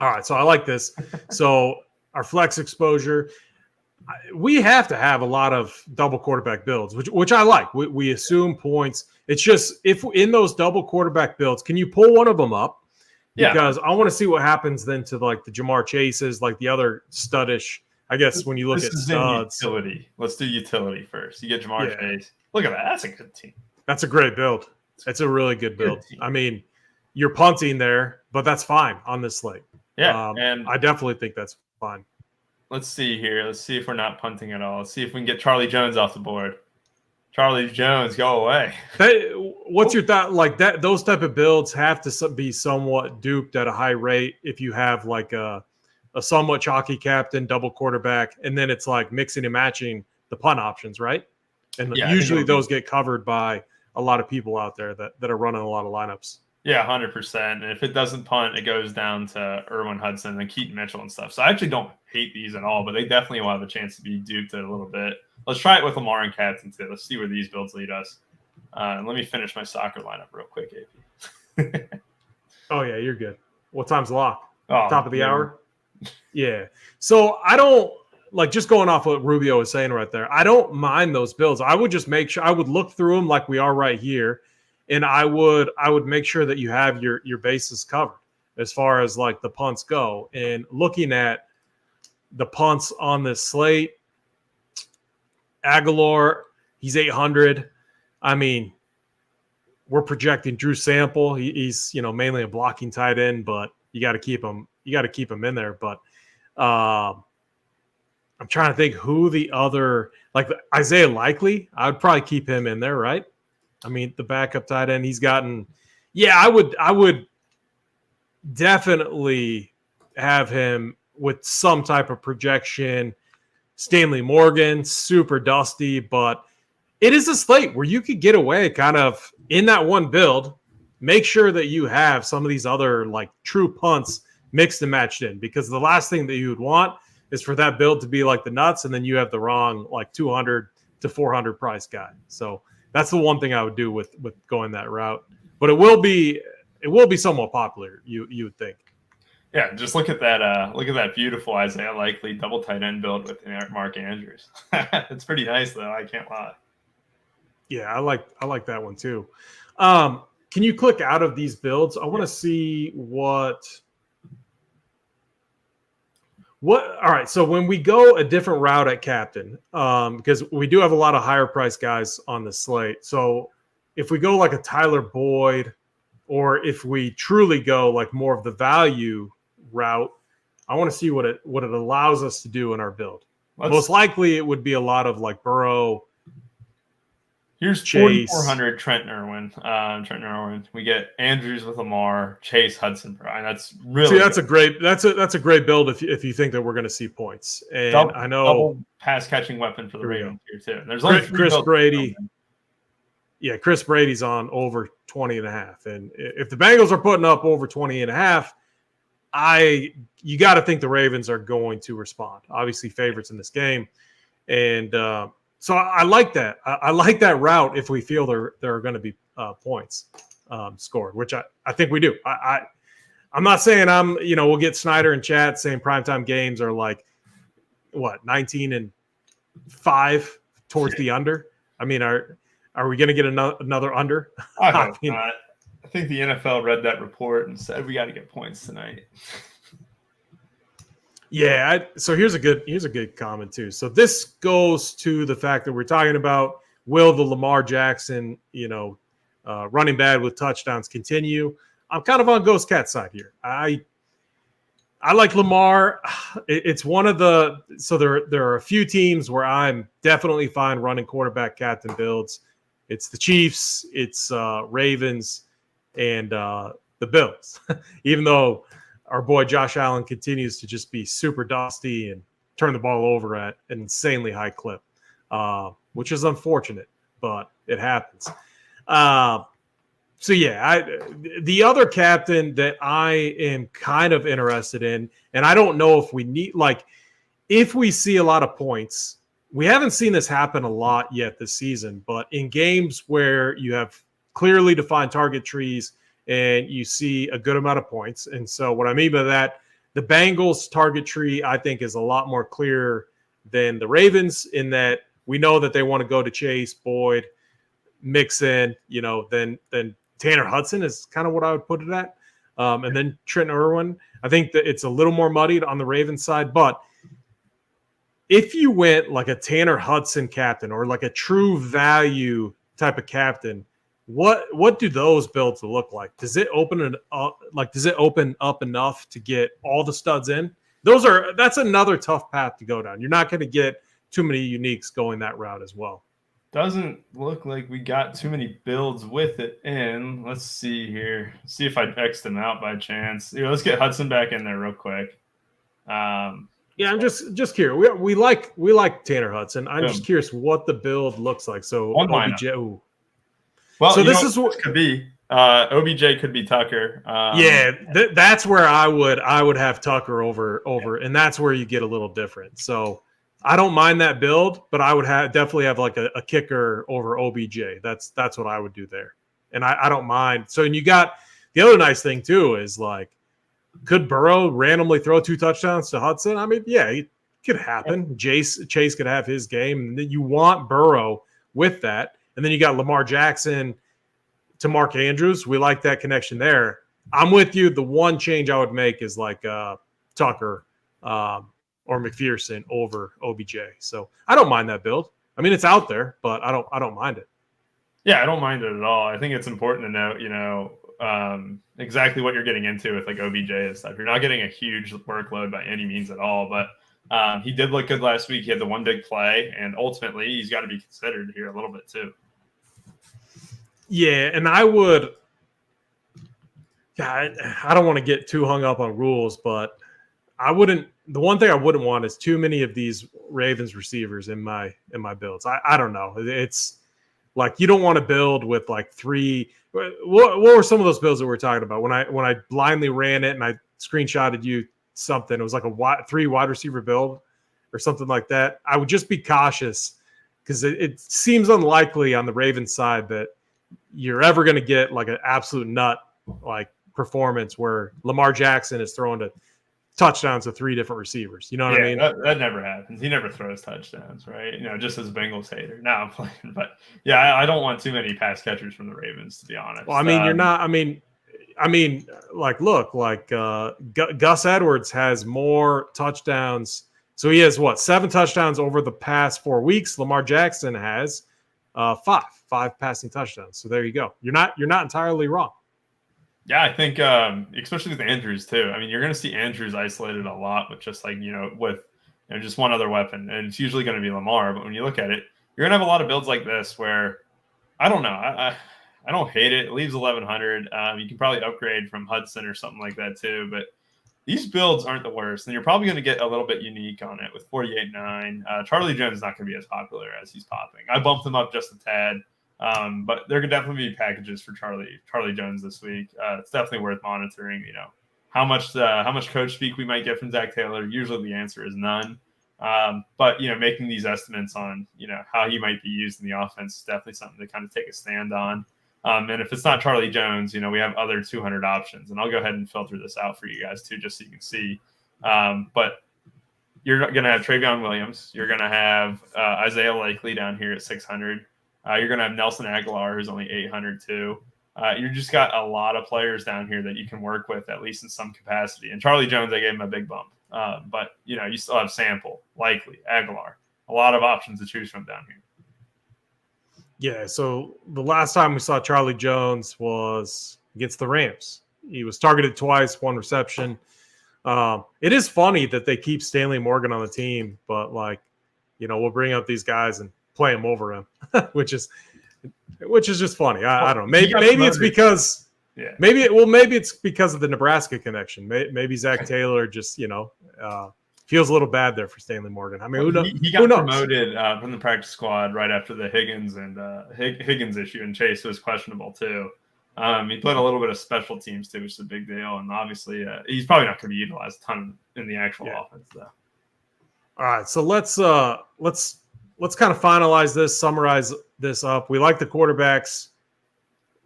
All right, so I like this. So our flex exposure, we have to have a lot of double quarterback builds, which I like. We assume points. It's just, if in those double quarterback builds, can you pull one of them up? Yeah. Because I want to see what happens then to like the Jamar Chases, like the other studdish. I guess when you look at studs. Utility. Let's do utility first. You get Jamar Chase. Look at that. That's a good team. That's a great build. It's a really good build. I mean, you're punting there, but that's fine on this slate. Yeah, and I definitely think that's fine. Let's see here. Let's see if we're not punting at all. Let's see if we can get Charlie Jones off the board. Charlie Jones, go away. What's your thought? Like that, those type of builds have to be somewhat duped at a high rate if you have like a somewhat chalky captain, double quarterback, and then it's like mixing and matching the punt options, right? And usually those get covered by a lot of people out there that are running a lot of lineups. Yeah, 100%. And if it doesn't punt, it goes down to Irwin Hudson and Keaton Mitchell and stuff. So I actually don't hate these at all, but they definitely will have a chance to be duped a little bit. Let's try it with Lamar and Captain too. Let's see where these builds lead us. And let me finish my soccer lineup real quick, AP. Oh, yeah, you're good. What time's lock? Oh, top of the hour? Yeah. So I don't, like, just going off what Rubio was saying right there, I don't mind those builds. I would just make sure, I would look through them like we are right here. And I would make sure that you have your bases covered as far as like the punts go. And looking at the punts on this slate, Aguilar, he's 800. I mean, we're projecting Drew Sample. He's mainly a blocking tight end, but you got to keep him. You got to keep him in there. But I'm trying to think who the other, like Isaiah Likely. I would probably keep him in there, right? I mean, the backup tight end, he's gotten. Yeah, I would definitely have him with some type of projection. Stanley Morgan, super dusty, but it is a slate where you could get away kind of in that one build. Make sure that you have some of these other like true punts mixed and matched in, because the last thing that you would want is for that build to be like the nuts, and then you have the wrong like 200 to 400 price guy. So that's the one thing I would do with going that route. But it will be somewhat popular, you would think. Yeah, just look at that beautiful Isaiah Likely double tight end build with Mark Andrews. It's pretty nice though, I can't lie. Yeah, I like that one too. Can you click out of these builds? I want to see what all right, so when we go a different route at captain, because we do have a lot of higher price guys on the slate. So if we go like a Tyler Boyd, or if we truly go like more of the value route, I want to see what it allows us to do in our build. Most likely it would be a lot of like Burrow. Here's Chase, 4,400 Trent Irwin. We get Andrews with Lamar, Chase, Hudson. Brian. That's really that's a great build if you think that we're going to see points. And I know double pass catching weapon for the Ravens here too. There's only Chris Brady. Yeah, Chris Brady's on over 20.5. And if the Bengals are putting up over 20.5, you got to think the Ravens are going to respond. Obviously favorites in this game. And So I like that. I like that route if we feel there are going to be points scored, which I think we do. I'm not saying we'll get Snyder in chat saying primetime games are like, 19-5 towards the under. I mean, are we going to get another under? I hope not. I think the NFL read that report and said we got to get points tonight. Yeah. So here's a good comment too. So this goes to the fact that we're talking about, will the Lamar Jackson, running bad with touchdowns continue? I'm kind of on Ghost Cat side here. I like Lamar. It's one of the – so there are a few teams where I'm definitely fine running quarterback captain builds. It's the Chiefs, it's Ravens, and the Bills. Even though our boy Josh Allen continues to just be super dusty and turn the ball over at an insanely high clip, which is unfortunate, but it happens. So, yeah, the other captain that I am kind of interested in, and I don't know if we need – if we see a lot of points, we haven't seen this happen a lot yet this season, but in games where you have clearly defined target trees and you see a good amount of points. And so what I mean by that, the Bengals target tree, I think, is a lot more clear than the Ravens in that we know that they want to go to Chase, Boyd, Mixon, then Tanner Hudson is kind of what I would put it at. And then Trent Irwin. I think that it's a little more muddied on the Ravens side. But if you went like a Tanner Hudson captain or like a true value type of captain, what do those builds look like? Does it open up enough to get all the studs in? That's another tough path to go down. You're not going to get too many uniques going that route as well. Doesn't look like we got too many builds with it in. Let's see here. See if I X'd them out by chance. Let's get Hudson back in there real quick. I'm just curious. We like Tanner Hudson. I'm just curious what the build looks like. So OBJ. Ooh. Well, so this is what could be. OBJ could be Tucker. That's where I would have Tucker over, and that's where you get a little different. So I don't mind that build, but I would definitely have like a kicker over OBJ. That's what I would do there, and I don't mind. So, and you got the other nice thing too is like, could Burrow randomly throw 2 touchdowns to Hudson? I mean, yeah, it could happen. Chase could have his game, and then you want Burrow with that, and then you got Lamar Jackson to Mark Andrews. We like that connection there. I'm with you. The one change I would make is like Tucker. Or McPherson over OBJ. So I don't mind that build. I mean, it's out there, but I don't mind it. Yeah, I don't mind it at all. I think it's important to note, exactly what you're getting into with like OBJ and stuff. You're not getting a huge workload by any means at all, but he did look good last week. He had the one big play, and ultimately he's got to be considered here a little bit too. Yeah, and I don't want to get too hung up on rules, but the one thing I wouldn't want is too many of these Ravens receivers in my builds. I don't know. It's like you don't want to build with like 3. What were some of those builds that we were talking about? When I blindly ran it and I screenshotted you something, it was like a 3 wide receiver build or something like that. I would just be cautious because it seems unlikely on the Ravens side that you're ever going to get like an absolute nut like performance where Lamar Jackson is throwing to touchdowns to 3 different receivers. You know what I mean? That never happens. He never throws touchdowns, right? Just as a Bengals hater. Now I'm playing, but yeah, I don't want too many pass catchers from the Ravens, to be honest. Well, I mean, you're not. I mean, like, look, like Gus Edwards has more touchdowns. So he has 7 touchdowns over the past 4 weeks. Lamar Jackson has 5 passing touchdowns. So there you go. You're not entirely wrong. Yeah, I think especially with Andrews too. I mean, you're going to see Andrews isolated a lot with just like, with just one other weapon, and it's usually going to be Lamar. But when you look at it, you're going to have a lot of builds like this where I don't know. I don't hate it. It leaves 1,100. You can probably upgrade from Hudson or something like that too. But these builds aren't the worst, and you're probably going to get a little bit unique on it with 48.9. Charlie Jones is not going to be as popular as he's popping. I bumped him up just a tad. But there could definitely be packages for Charlie Jones this week. It's definitely worth monitoring. How much coach speak we might get from Zach Taylor. Usually the answer is none. But, making these estimates on, how he might be used in the offense is definitely something to kind of take a stand on. And if it's not Charlie Jones, we have other 200 options. And I'll go ahead and filter this out for you guys too, just so you can see. But you're going to have Travion Williams. You're going to have Isaiah Likely down here at 600. You're going to have Nelson Aguilar, who's only 800 too. You just got a lot of players down here that you can work with, at least in some capacity. And Charlie Jones, I gave him a big bump. But, you still have Sample, Likely, Aguilar. A lot of options to choose from down here. Yeah, so the last time we saw Charlie Jones was against the Rams. He was targeted twice, 1 reception. It is funny that they keep Stanley Morgan on the team, but, we'll bring up these guys and play them over him, which is just funny. I don't know. Maybe it's because maybe it's because of the Nebraska connection. Maybe Zach Taylor just feels a little bad there for Stanley Morgan. I mean, he got promoted from the practice squad right after the Higgins issue, and Chase was questionable too. He played a little bit of special teams too, which is a big deal, and obviously he's probably not going to be utilized a ton in the actual offense though. All right, so let's kind of finalize this, summarize this up. We like the quarterbacks.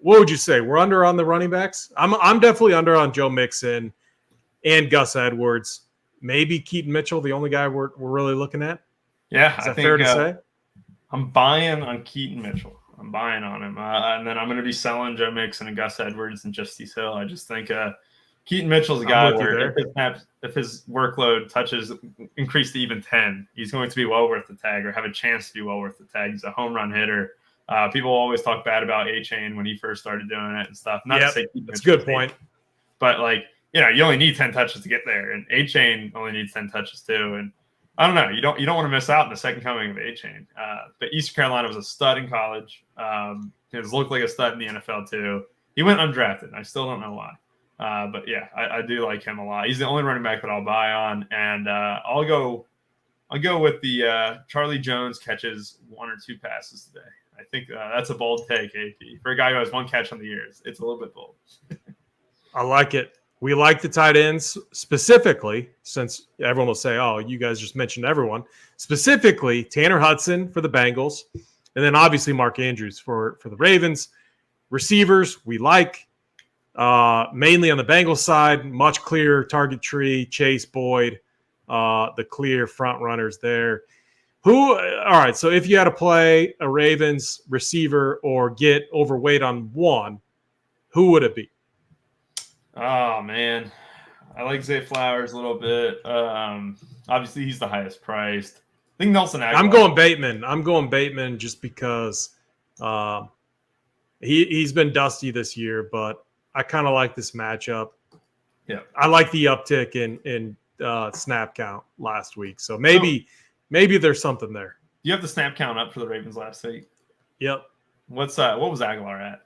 What would you say? We're under on the running backs? I'm definitely under on Joe Mixon and Gus Edwards. Maybe Keaton Mitchell, the only guy we're really looking at. Yeah, is that fair to say? I'm buying on Keaton Mitchell. I'm buying on him, and then I'm going to be selling Joe Mixon and Gus Edwards and Justice Hill. I just think Keaton Mitchell's a guy where if his workload increase to even 10, he's going to be well worth the tag or have a chance to be well worth the tag. He's a home run hitter. People always talk bad about A-Chain when he first started doing it and stuff. Not to say that's a good point. But you only need 10 touches to get there, and A-Chain only needs 10 touches too. And I don't know, you don't want to miss out on the second coming of A-Chain. But Eastern Carolina was a stud in college. He has looked like a stud in the NFL too. He went undrafted. I still don't know why. But yeah, I do like him a lot. He's the only running back that I'll buy on, and I'll go with the Charlie Jones catches 1 or 2 passes today. I think that's a bold take, AP. For a guy who has 1 catch on the year, it's a little bit bold. I like it. We like the tight ends specifically, since everyone will say, oh, you guys just mentioned everyone. Specifically, Tanner Hudson for the Bengals, and then obviously Mark Andrews for the Ravens. Receivers, we like. Mainly on the Bengals side, much clearer target tree, Chase, Boyd, the clear front runners there. All right, so if you had to play a Ravens receiver or get overweight on one, who would it be? Oh, man. I like Zay Flowers a little bit. Obviously, he's the highest priced. I think Nelson Aguilar. I'm going Bateman just because he's been dusty this year, but I kind of like this matchup. Yeah, I like the uptick in snap count last week, so maybe there's something there. You have the snap count up for the Ravens last week. Yep. What was Aguilar at?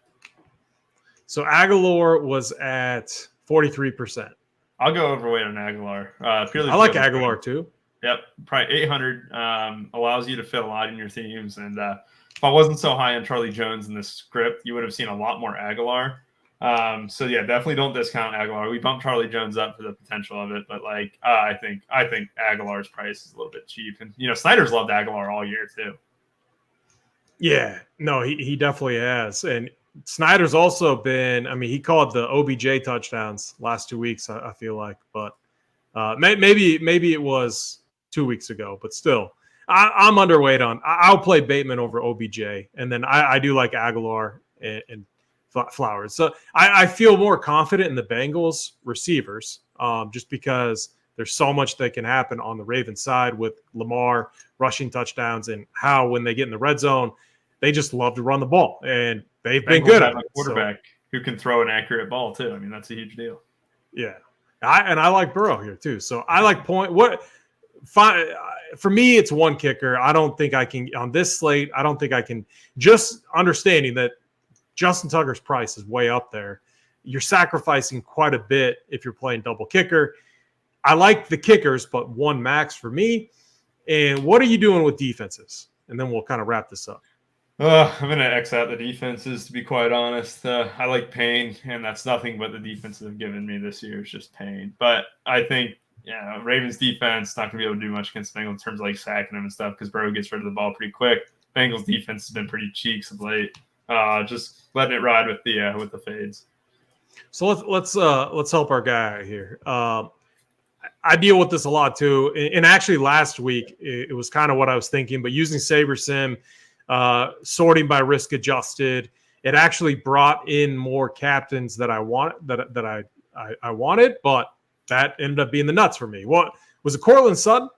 So Aguilar was at 43%. I'll go overweight on Aguilar. Purely I like Aguilar too. Yep, probably 800 allows you to fit a lot in your teams. And if I wasn't so high on Charlie Jones in this script, you would have seen a lot more Aguilar. So yeah, definitely don't discount Aguilar. We bumped Charlie Jones up for the potential of it, but I think Aguilar's price is a little bit cheap. And Snyder's loved Aguilar all year too. Yeah, no, he definitely has. And Snyder's also been, he called the OBJ touchdowns last 2 weeks, I feel like, but maybe it was 2 weeks ago, but still, I'm underweight on. I'll play Bateman over OBJ, and then I do like Aguilar and Flowers. So I feel more confident in the Bengals receivers, just because there's so much that can happen on the Ravens side with Lamar rushing touchdowns and how when they get in the red zone, they just love to run the ball, and they've been good at it. A quarterback who can throw an accurate ball too. That's a huge deal. Yeah, I like Burrow here too. So I like for me, it's one kicker. I don't think I can on this slate. I don't think I can, just understanding that Justin Tucker's price is way up there. You're sacrificing quite a bit if you're playing double kicker. I like the kickers, but one max for me. And what are you doing with defenses? And then we'll kind of wrap this up. I'm going to X out the defenses, to be quite honest. I like Payne, and that's nothing but the defenses have given me this year is just Payne. But I think Yeah, Ravens defense not going to be able to do much against Bengals in terms of like sacking them and stuff because Burrow gets rid of the ball pretty quick. Bengals defense has been pretty cheeks of late. Just letting it ride with the fades. So let's help our guy out here. I deal with this a lot too, and actually last week it was kind of what I was thinking. But using Sabersim, sorting by risk adjusted, it actually brought in more captains that I wanted, but that ended up being the nuts for me. What was it? Cortland Sutton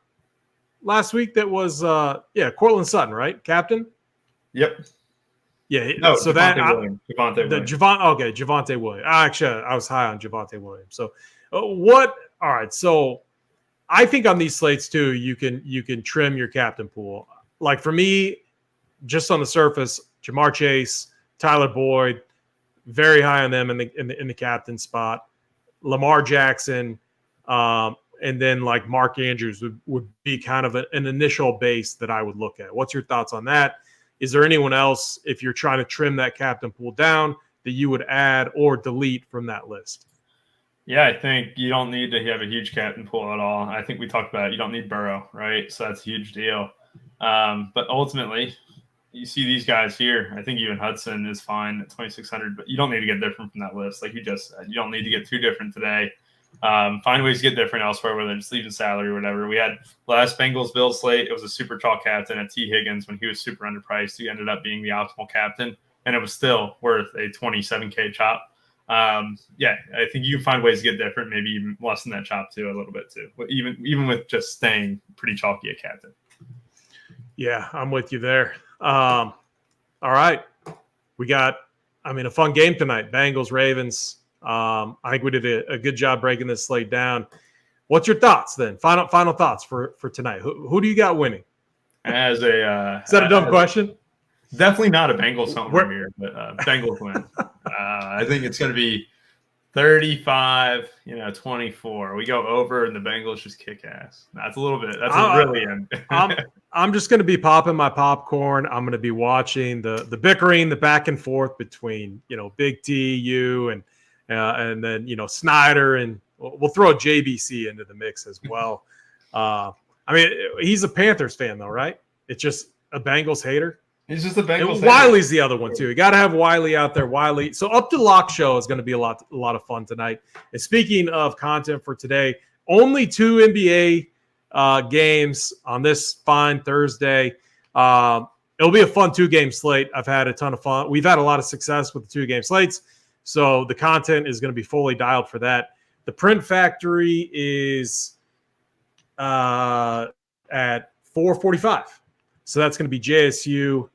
last week? That was Cortland Sutton, right? Captain. Yep. Yeah. No, so Javonte Williams. Javonte Williams. Actually, I was high on Javonte Williams. So what? All right. So I think on these slates too, you can trim your captain pool. Like for me, just on the surface, Jamar Chase, Tyler Boyd, very high on them in the captain spot. Lamar Jackson, and then like Mark Andrews would be kind of an initial base that I would look at. What's your thoughts on that? Is there anyone else, if you're trying to trim that captain pool down, that you would add or delete from that list? Yeah, I think you don't need to have a huge captain pool at all. I think we talked about it. You don't need Burrow, right? So that's a huge deal. But ultimately, you see these guys here. I think even Hudson is fine at 2,600, but you don't need to get different from that list. Like you just said, you don't need to get too different today. Find ways to get different elsewhere, whether it's leaving salary or whatever. We had last Bengals-Bills slate. It was a super chalk captain at T. Higgins when he was super underpriced. He ended up being the optimal captain, and it was still worth a 27K chop. I think you can find ways to get different, maybe even lessen that chop too a little bit too. But even with just staying pretty chalky at captain. Yeah, I'm with you there. All right. We got, a fun game tonight. Bengals, Ravens. I think we did a good job breaking this slate down. What's your thoughts then? Final thoughts for tonight. Who do you got winning? Is that a dumb question? Definitely not a Bengals homer here, but Bengals win. I think it's going to be 35-24. We go over and the Bengals just kick ass. That's a little bit. That's really end. I'm just going to be popping my popcorn. I'm going to be watching the bickering, the back and forth between Big T, you, and then Snyder, and we'll throw JBC into the mix as well. He's a Panthers fan though, right? It's just a Bengals hater. He's just a Bengals hater. Wiley's the other one too. You got to have Wiley out there. Wiley. So Up to Lock show is going to be a lot of fun tonight. And speaking of content for today, only 2 NBA games on this fine Thursday. It'll be a fun 2-game slate. I've had a ton of fun. We've had a lot of success with the 2-game slates. So the content is going to be fully dialed for that. The Print Factory is at 4:45. So that's going to be JSU,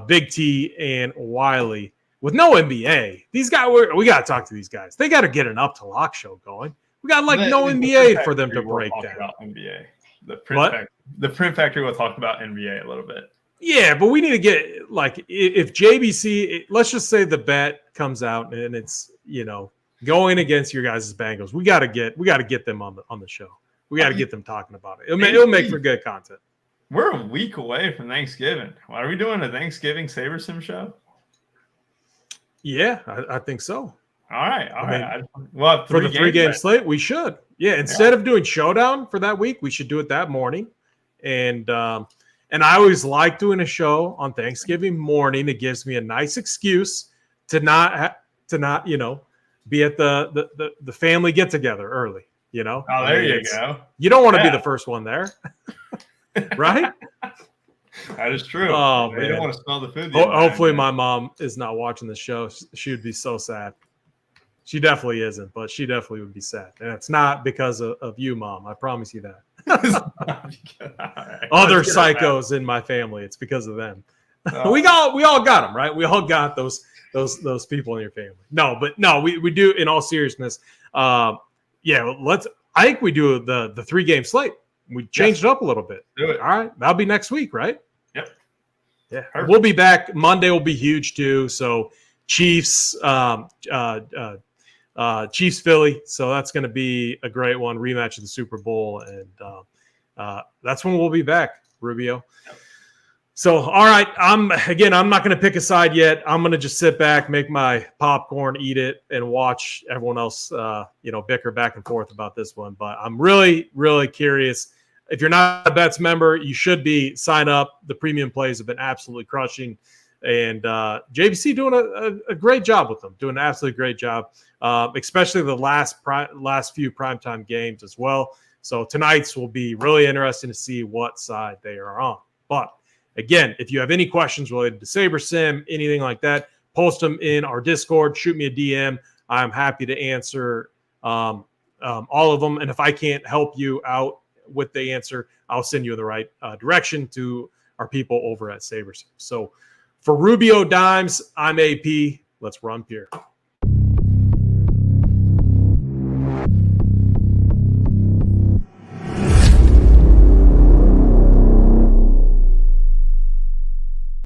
Big T, and Wiley. With no NBA, these guys, we got to talk to these guys. They got to get an Up to Lock show going. We got no NBA for them to break down. About NBA. The Print Factory will talk about NBA a little bit. Yeah, but we need to get if JBC, let's just say the bet comes out and it's going against your guys' Bengals. We got to get them on the show. We got to get them talking about it. It'll make for good content. We're a week away from Thanksgiving. Are we doing a Thanksgiving Sabersim show? Yeah, I think so. All right. Well, for the 3-game slate, we should. Yeah, instead of doing Showdown for that week, we should do it that morning. And I always like doing a show on Thanksgiving morning. It gives me a nice excuse to not be at the family get together early. Oh, there you go. You don't want to be the first one there, right? That is true. Oh, you don't want to smell the food. Hopefully, my mom is not watching the show. She would be so sad. She definitely isn't, but she definitely would be sad. And it's not because of you, Mom. I promise you that. Right. Other psychos in my family. It's because of them. We all got them, right? We all got those people in your family. We do. In all seriousness, I think we do the 3-game slate. We changed it up a little bit. Do it. All right, that'll be next week, right? Yep. Yeah, perfect. We'll be back. Monday will be huge too. So Chiefs, Chiefs Philly. So that's going to be a great one. Rematch of the Super Bowl, and that's when we'll be back, Rubio. So, all right, I'm not going to pick a side yet. I'm going to just sit back, make my popcorn, eat it, and watch everyone else, bicker back and forth about this one. But I'm really, really curious. If you're not a Bets member, you should be. Sign up. The premium plays have been absolutely crushing, and JVC doing a great job with them. Doing an absolutely great job, especially the last few primetime games as well. So tonight's will be really interesting to see what side they are on. But again, if you have any questions related to Sabersim, anything like that, post them in our Discord. Shoot me a DM. I'm happy to answer all of them. And if I can't help you out with the answer, I'll send you in the right direction to our people over at Sabersim. So for Rubio Dimes, I'm AP. Let's run Pierre.